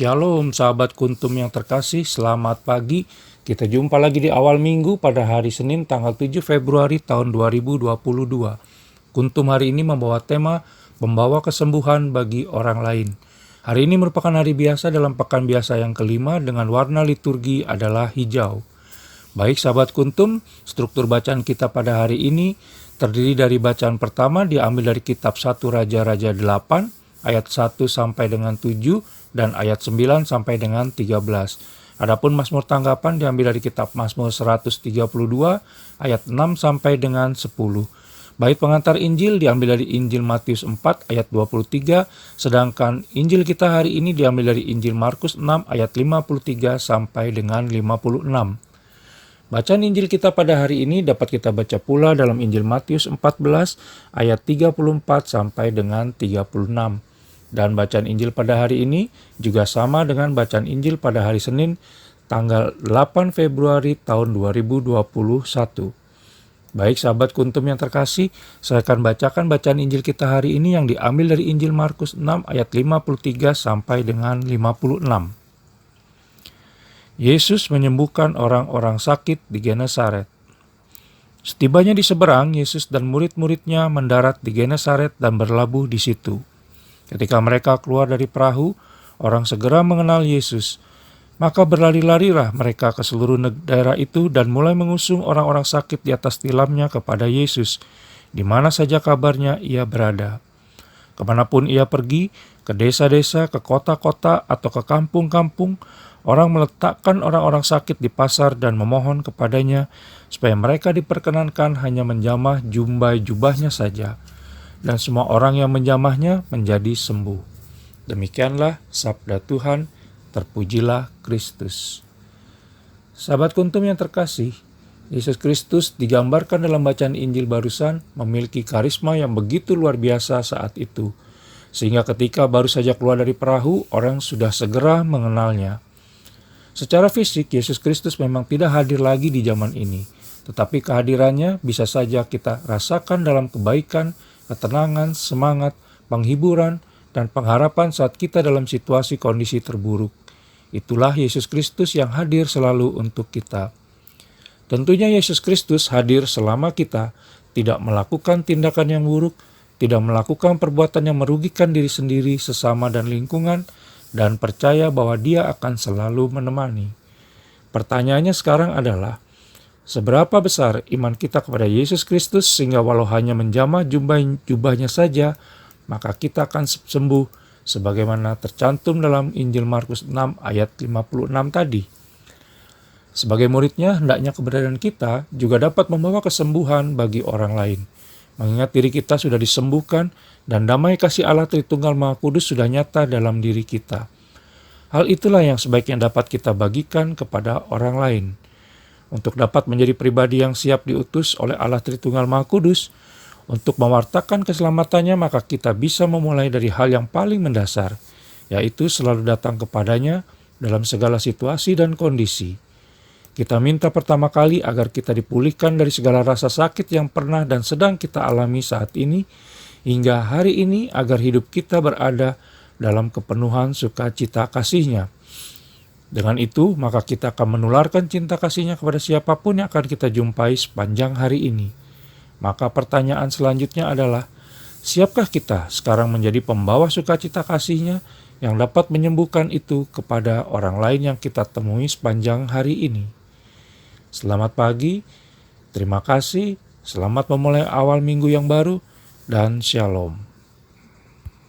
Shalom sahabat Kuntum yang terkasih, selamat pagi. Kita jumpa lagi di awal minggu pada hari Senin tanggal 7 Februari tahun 2022. Kuntum hari ini membawa tema membawa kesembuhan bagi orang lain. Hari ini merupakan hari biasa dalam pekan biasa yang kelima dengan warna liturgi adalah hijau. Baik sahabat Kuntum, struktur bacaan kita pada hari ini terdiri dari bacaan pertama diambil dari kitab 1 Raja-Raja 8 ayat 1 sampai dengan 7 dan ayat 9 sampai dengan 13. Adapun Mazmur tanggapan diambil dari kitab Mazmur 132 ayat 6 sampai dengan 10. Bait pengantar Injil diambil dari Injil Matius 4 ayat 23, sedangkan Injil kita hari ini diambil dari Injil Markus 6 ayat 53 sampai dengan 56. Bacaan Injil kita pada hari ini dapat kita baca pula dalam Injil Matius 14 ayat 34 sampai dengan 36. Dan bacaan Injil pada hari ini juga sama dengan bacaan Injil pada hari Senin tanggal 8 Februari tahun 2021. Baik sahabat Kuntum yang terkasih, saya akan bacakan bacaan Injil kita hari ini yang diambil dari Injil Markus 6 ayat 53 sampai dengan 56. Yesus menyembuhkan orang-orang sakit di Genesaret. Setibanya di seberang, Yesus dan murid-muridnya mendarat di Genesaret dan berlabuh di situ. Ketika mereka keluar dari perahu, orang segera mengenal Yesus. Maka berlari-larilah mereka ke seluruh daerah itu dan mulai mengusung orang-orang sakit di atas tilamnya kepada Yesus, di mana saja kabarnya ia berada. Kemanapun ia pergi, ke desa-desa, ke kota-kota, atau ke kampung-kampung, orang meletakkan orang-orang sakit di pasar dan memohon kepadanya supaya mereka diperkenankan hanya menjamah jumbai jubahnya saja. Dan semua orang yang menjamahnya menjadi sembuh. Demikianlah sabda Tuhan, terpujilah Kristus. Sahabat Kuntum yang terkasih, Yesus Kristus digambarkan dalam bacaan Injil barusan memiliki karisma yang begitu luar biasa saat itu. Sehingga ketika baru saja keluar dari perahu, orang sudah segera mengenalnya. Secara fisik, Yesus Kristus memang tidak hadir lagi di zaman ini. Tetapi kehadirannya bisa saja kita rasakan dalam kebaikan, ketenangan, semangat, penghiburan, dan pengharapan saat kita dalam situasi kondisi terburuk. Itulah Yesus Kristus yang hadir selalu untuk kita. Tentunya Yesus Kristus hadir selama kita tidak melakukan tindakan yang buruk, tidak melakukan perbuatan yang merugikan diri sendiri, sesama, dan lingkungan, dan percaya bahwa Dia akan selalu menemani. Pertanyaannya sekarang adalah, seberapa besar iman kita kepada Yesus Kristus sehingga walau hanya menjamah jubahnya saja, maka kita akan sembuh sebagaimana tercantum dalam Injil Markus 6 ayat 56 tadi. Sebagai muridnya, hendaknya keberadaan kita juga dapat membawa kesembuhan bagi orang lain. Mengingat diri kita sudah disembuhkan dan damai kasih Allah Tritunggal Maha Kudus sudah nyata dalam diri kita. Hal itulah yang sebaiknya dapat kita bagikan kepada orang lain. Untuk dapat menjadi pribadi yang siap diutus oleh Allah Tritunggal Maha Kudus untuk mewartakan keselamatannya, maka kita bisa memulai dari hal yang paling mendasar, yaitu selalu datang kepadanya dalam segala situasi dan kondisi. Kita minta pertama kali agar kita dipulihkan dari segala rasa sakit yang pernah dan sedang kita alami saat ini, hingga hari ini agar hidup kita berada dalam kepenuhan sukacita kasih-Nya. Dengan itu, maka kita akan menularkan cinta kasih-Nya kepada siapapun yang akan kita jumpai sepanjang hari ini. Maka pertanyaan selanjutnya adalah, siapkah kita sekarang menjadi pembawa sukacita kasih-Nya yang dapat menyembuhkan itu kepada orang lain yang kita temui sepanjang hari ini? Selamat pagi, terima kasih, selamat memulai awal minggu yang baru, dan shalom.